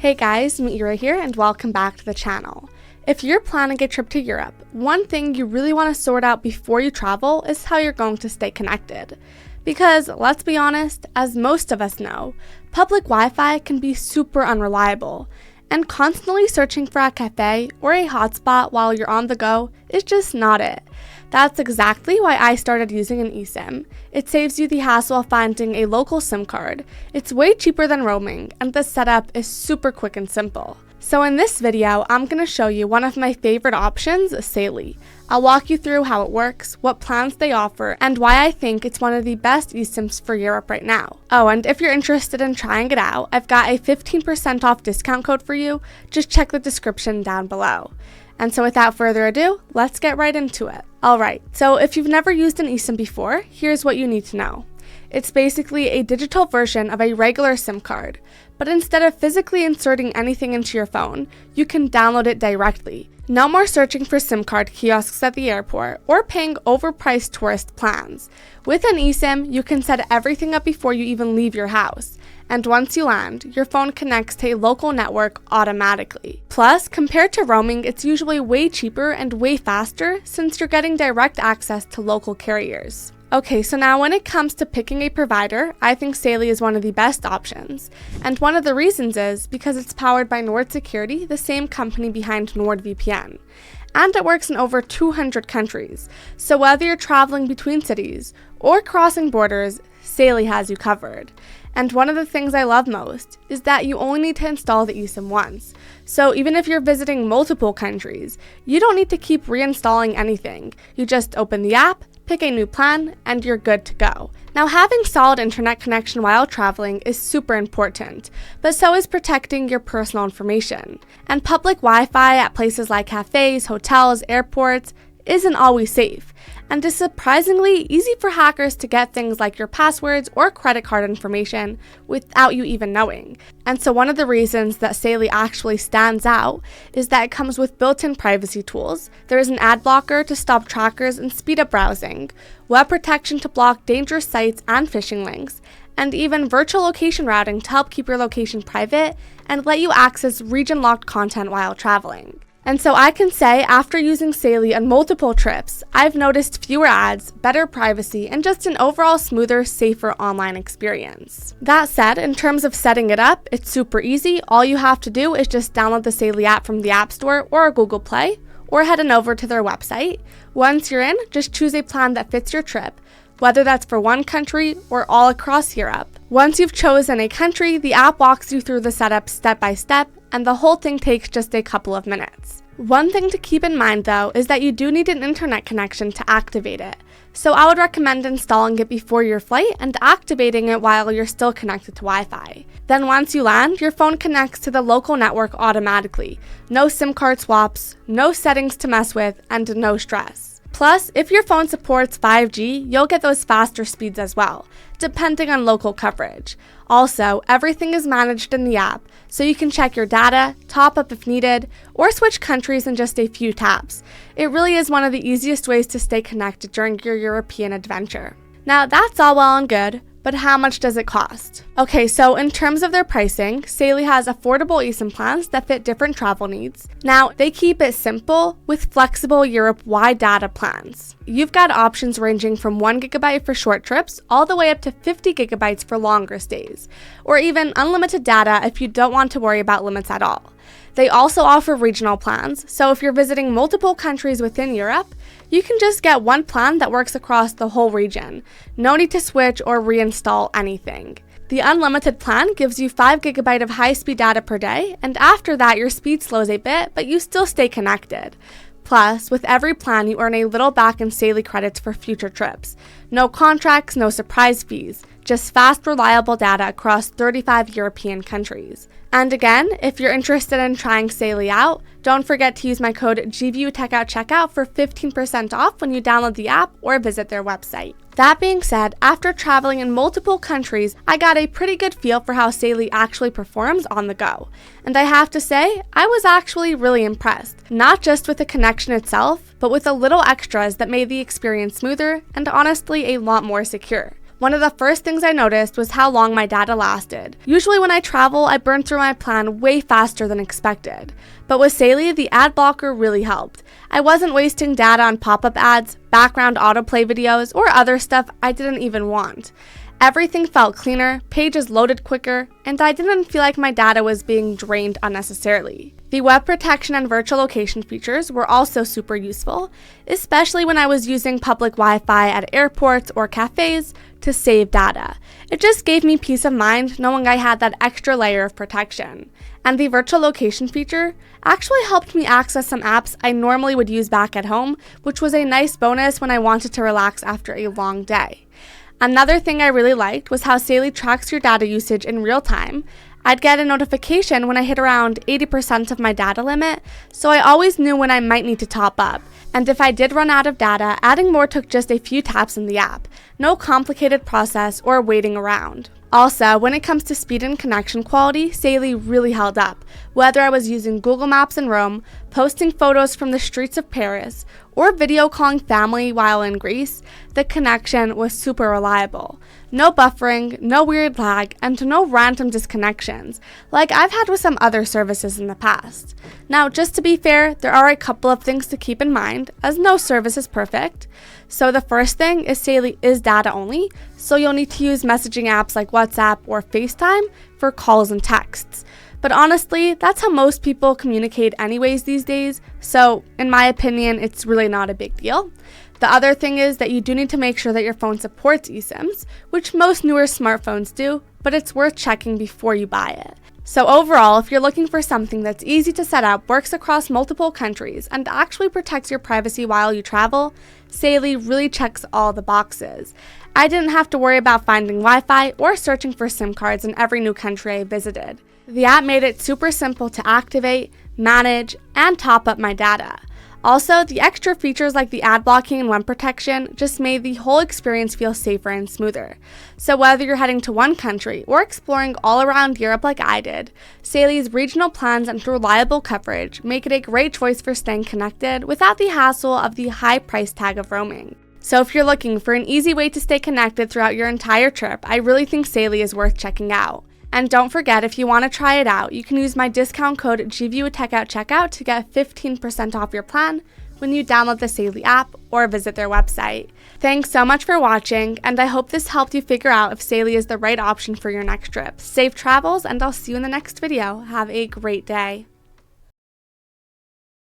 Hey guys, Mira here and welcome back to the channel. If you're planning a trip to Europe, one thing you really want to sort out before you travel is how you're going to stay connected. Because, let's be honest, as most of us know, public Wi-Fi can be super unreliable, and constantly searching for a cafe or a hotspot while you're on the go is just not it. That's exactly why I started using an eSIM. It saves you the hassle of finding a local SIM card. It's way cheaper than roaming, and the setup is super quick and simple. So in this video, I'm going to show you one of my favorite options, Saily. I'll walk you through how it works, what plans they offer, and why I think it's one of the best eSIMs for Europe right now. Oh, and if you're interested in trying it out, I've got a 15% off discount code for you. Just check the description down below. And so without further ado, let's get right into it. Alright, so if you've never used an eSIM before, here's what you need to know. It's basically a digital version of a regular SIM card, but instead of physically inserting anything into your phone, you can download it directly. No more searching for SIM card kiosks at the airport or paying overpriced tourist plans. With an eSIM, you can set everything up before you even leave your house. And once you land, your phone connects to a local network automatically. Plus, compared to roaming, it's usually way cheaper and way faster since you're getting direct access to local carriers. Okay, so now when it comes to picking a provider, I think Saily is one of the best options. And one of the reasons is because it's powered by Nord Security, the same company behind NordVPN. And it works in over 200 countries. So whether you're traveling between cities or crossing borders, Saily has you covered. And one of the things I love most is that you only need to install the eSIM once. So even if you're visiting multiple countries, you don't need to keep reinstalling anything. You just open the app, pick a new plan, and you're good to go. Now, having solid internet connection while traveling is super important, but so is protecting your personal information. And public Wi-Fi at places like cafes, hotels, airports isn't always safe, and is surprisingly easy for hackers to get things like your passwords or credit card information without you even knowing. And so one of the reasons that Saily actually stands out is that it comes with built-in privacy tools. There is an ad blocker to stop trackers and speed up browsing, web protection to block dangerous sites and phishing links, and even virtual location routing to help keep your location private and let you access region-locked content while traveling. And so I can say, after using Saily on multiple trips, I've noticed fewer ads, better privacy, and just an overall smoother, safer online experience. That said, in terms of setting it up, it's super easy. All you have to do is just download the Saily app from the App Store or Google Play, or head on over to their website. Once you're in, just choose a plan that fits your trip, whether that's for one country or all across Europe. Once you've chosen a country, the app walks you through the setup step by step, and the whole thing takes just a couple of minutes. One thing to keep in mind though is that you do need an internet connection to activate it. So I would recommend installing it before your flight and activating it while you're still connected to Wi-Fi. Then once you land, your phone connects to the local network automatically. No SIM card swaps, no settings to mess with, and no stress. Plus, if your phone supports 5G, you'll get those faster speeds as well, depending on local coverage. Also, everything is managed in the app, so you can check your data, top up if needed, or switch countries in just a few taps. It really is one of the easiest ways to stay connected during your European adventure. Now, that's all well and good, but how much does it cost? Okay, so in terms of their pricing, Saily has affordable eSIM plans that fit different travel needs. Now, they keep it simple with flexible Europe-wide data plans. You've got options ranging from 1 GB for short trips all the way up to 50 GB for longer stays, or even unlimited data if you don't want to worry about limits at all. They also offer regional plans, so if you're visiting multiple countries within Europe, you can just get one plan that works across the whole region. No need to switch or reinstall anything. The unlimited plan gives you 5 GB of high-speed data per day, and after that your speed slows a bit, but you still stay connected. Plus, with every plan you earn a little back in Saily credits for future trips. No contracts, no surprise fees, just fast, reliable data across 35 European countries. And again, if you're interested in trying Saily out, don't forget to use my code GVUTechOutCheckout for 15% off when you download the app or visit their website. That being said, after traveling in multiple countries, I got a pretty good feel for how Saily actually performs on the go. And I have to say, I was actually really impressed, not just with the connection itself, but with the little extras that made the experience smoother and honestly a lot more secure. One of the first things I noticed was how long my data lasted. Usually when I travel, I burn through my plan way faster than expected. But with Saily, the ad blocker really helped. I wasn't wasting data on pop-up ads, background autoplay videos, or other stuff I didn't even want. Everything felt cleaner, pages loaded quicker, and I didn't feel like my data was being drained unnecessarily. The web protection and virtual location features were also super useful, especially when I was using public Wi-Fi at airports or cafes to save data. It just gave me peace of mind knowing I had that extra layer of protection. And the virtual location feature actually helped me access some apps I normally would use back at home, which was a nice bonus when I wanted to relax after a long day. Another thing I really liked was how Saily tracks your data usage in real time. I'd get a notification when I hit around 80% of my data limit, so I always knew when I might need to top up. And if I did run out of data, adding more took just a few taps in the app. No complicated process or waiting around. Also, when it comes to speed and connection quality, Saily really held up. Whether I was using Google Maps in Rome, posting photos from the streets of Paris, or video calling family while in Greece, the connection was super reliable. No buffering, no weird lag, and no random disconnections, like I've had with some other services in the past. Now, just to be fair, there are a couple of things to keep in mind, as no service is perfect. So the first thing is Saily is data only, so you'll need to use messaging apps like WhatsApp or FaceTime for calls and texts. But honestly, that's how most people communicate anyways these days, so in my opinion, it's really not a big deal. The other thing is that you do need to make sure that your phone supports eSIMs, which most newer smartphones do, but it's worth checking before you buy it. So overall, if you're looking for something that's easy to set up, works across multiple countries, and actually protects your privacy while you travel, Saily really checks all the boxes. I didn't have to worry about finding Wi-Fi or searching for SIM cards in every new country I visited. The app made it super simple to activate, manage, and top up my data. Also, the extra features like the ad blocking and web protection just made the whole experience feel safer and smoother. So whether you're heading to one country or exploring all around Europe like I did, Saily's regional plans and reliable coverage make it a great choice for staying connected without the hassle of the high price tag of roaming. So if you're looking for an easy way to stay connected throughout your entire trip, I really think Saily is worth checking out. And don't forget, if you want to try it out, you can use my discount code GVUTechOut to get 15% off your plan when you download the Saily app or visit their website. Thanks so much for watching, and I hope this helped you figure out if Saily is the right option for your next trip. Safe travels, and I'll see you in the next video. Have a great day.